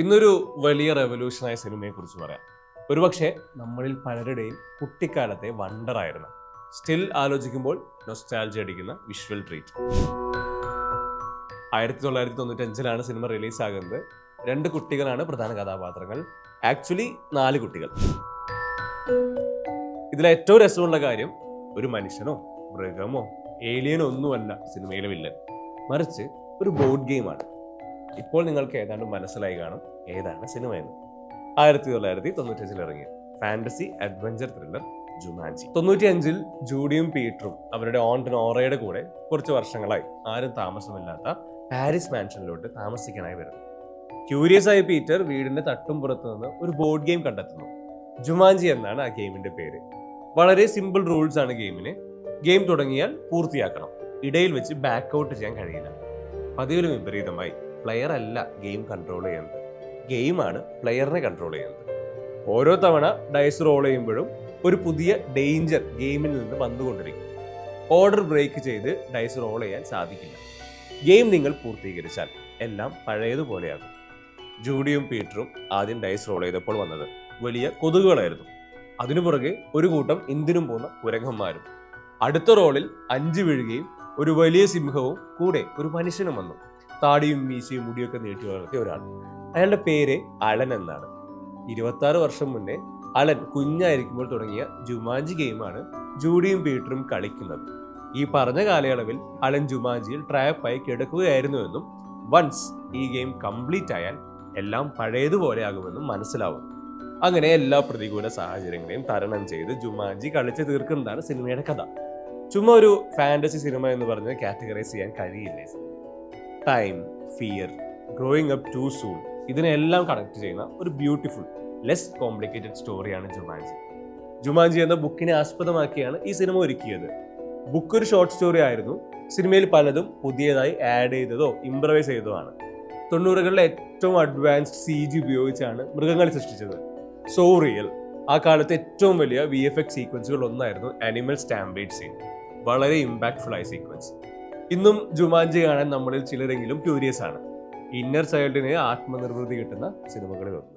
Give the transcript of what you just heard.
ഇന്നൊരു വലിയ റെവല്യൂഷനായ സിനിമയെക്കുറിച്ച് പറയാം. ഒരുപക്ഷെ നമ്മളിൽ പലരുടെയും കുട്ടിക്കാലത്തെ വണ്ടറായിരുന്നു. സ്റ്റിൽ ആലോചിക്കുമ്പോൾ നൊസ്റ്റാൾജി അടിക്കുന്ന വിഷ്വൽ ട്രീറ്റ്. 1995 സിനിമ റിലീസാകുന്നത്. 2 കുട്ടികളാണ് പ്രധാന കഥാപാത്രങ്ങൾ. ആക്ച്വലി 4 കുട്ടികൾ. ഇതിലെ ഏറ്റവും രസമുള്ള കാര്യം, ഒരു മനുഷ്യനോ മൃഗമോ ഏലിയനോ ഒന്നുമല്ല സിനിമയിലെ വില്ലൻ, മറിച്ച് ഒരു ബോർഡ് ഗെയിമാണ്. ഇപ്പോൾ നിങ്ങൾക്ക് ഏതാണ്ട് മനസ്സിലായി കാണും ഏതാണ് സിനിമ എന്ന്. 1995 ഇറങ്ങിയ ഫാന്റസി അഡ്വഞ്ചർ ത്രില്ലർ ജുമാൻജി. 95 ജൂഡിയും പീറ്ററും അവരുടെ ഓൺ നോറയുടെ കൂടെ കുറച്ച് വർഷങ്ങളായി ആരും താമസമില്ലാത്ത പാരീസ് മാൻഷനിലോട്ട് താമസിക്കാനായി വരുന്നു. ക്യൂരിയസ് ആയ പീറ്റർ വീടിന്റെ തട്ടും പുറത്തു നിന്ന് ഒരു ബോർഡ് ഗെയിം കണ്ടെത്തുന്നു. ജുമാൻജി എന്നാണ് ആ ഗെയിമിന്റെ പേര്. വളരെ സിമ്പിൾ റൂൾസ് ആണ് ഗെയിമിന്. ഗെയിം തുടങ്ങിയാൽ പൂർത്തിയാക്കണം. ഇടയിൽ വെച്ച് ബാക്ക് ഔട്ട് ചെയ്യാൻ കഴിയില്ല. പതിവിലും വിപരീതമായി പ്ലെയർ അല്ല ഗെയിം കൺട്രോൾ ചെയ്യുന്നത്, ഗെയിമാണ് പ്ലെയറിനെ കൺട്രോൾ ചെയ്യുന്നത്. ഓരോ തവണ ഡൈസ് റോൾ ചെയ്യുമ്പോഴും ഒരു പുതിയ ഡേഞ്ചർ ഗെയിമിൽ നിന്ന് വന്നുകൊണ്ടിരിക്കും. ഓർഡർ ബ്രേക്ക് ചെയ്ത് ഡൈസ് റോൾ ചെയ്യാൻ സാധിക്കില്ല. ഗെയിം നിങ്ങൾ പൂർത്തീകരിച്ചാൽ എല്ലാം പഴയതുപോലെയാകും. ജൂഡിയും പീറ്ററും ആദ്യം ഡൈസ് റോൾ ചെയ്തപ്പോൾ വന്നത് വലിയ കൊതുകുകളായിരുന്നു. അതിനു പുറകെ ഒരു കൂട്ടം എന്തിനും പോകുന്ന കുരങ്ങന്മാരും. അടുത്ത റോളിൽ 5 വീഴുകയും ഒരു വലിയ സിംഹവും കൂടെ ഒരു മനുഷ്യനും വന്നു. താടിയും മീശയും മുടിയൊക്കെ നീട്ടി വളർത്തിയ ഒരാൾ. അയാളുടെ പേര് അലൻ എന്നാണ്. 26 വർഷം മുന്നേ അലൻ കുഞ്ഞായിരിക്കുമ്പോൾ തുടങ്ങിയ ജുമാൻജി ഗെയിമാണ് ജൂഡിയും പീറ്ററും കളിക്കുന്നത്. ഈ പറഞ്ഞ കാലയളവിൽ അലൻ ജുമാൻജിയിൽ ട്രാപ്പായി കിടക്കുകയായിരുന്നുവെന്നും വൺസ് ഈ ഗെയിം കംപ്ലീറ്റ് ആയാൽ എല്ലാം പഴയതുപോലെ ആകുമെന്നും മനസ്സിലാവും. അങ്ങനെ എല്ലാ പ്രതികൂല സാഹചര്യങ്ങളെയും തരണം ചെയ്ത് ജുമാൻജി കളിച്ച് തീർക്കുന്നതാണ് സിനിമയുടെ കഥ. ചുമ്മാ ഒരു ഫാന്റസി സിനിമ എന്ന് പറഞ്ഞ് കാറ്റഗറൈസ് ചെയ്യാൻ കഴിയില്ലേ. Time, fear, growing up too soon, ഇതിനെല്ലാം കണക്ട് ചെയ്യുന്ന ഒരു ബ്യൂട്ടിഫുൾ ലെസ് കോംപ്ലിക്കേറ്റഡ് സ്റ്റോറിയാണ് ജുമാൻജി. ജുമാൻജി എന്ന ബുക്കിനെ ആസ്പദമാക്കിയാണ് ഈ സിനിമ ഒരുക്കിയത്. ബുക്ക് ഒരു ഷോർട്ട് സ്റ്റോറി ആയിരുന്നു. സിനിമയിൽ പലതും പുതിയതായി ആഡ് ചെയ്തതോ ഇംപ്രവൈസ് ചെയ്തതോ ആണ്. 90കളിലെ ഏറ്റവും അഡ്വാൻസ്ഡ് CG ഉപയോഗിച്ചാണ് മൃഗങ്ങളെ സൃഷ്ടിച്ചത്. So real. ആ കാലത്തെ ഏറ്റവും വലിയ VFX സീക്വൻസുകൾ ഒന്നായിരുന്നു ആനിമൽ സ്റ്റാമ്പേഡ് സീൻ. വളരെ ഇമ്പാക്ട്ഫുൾ ആയ സീക്വൻസ്. ഇന്നും ജുമാൻജി കാണാൻ നമ്മളിൽ ചിലരെങ്കിലും ക്യൂരിയസ് ആണ്. ഇന്നർ ചൈൽഡിന് ആത്മനിർവൃതി കിട്ടുന്ന സിനിമകളിൽ ഒന്ന്.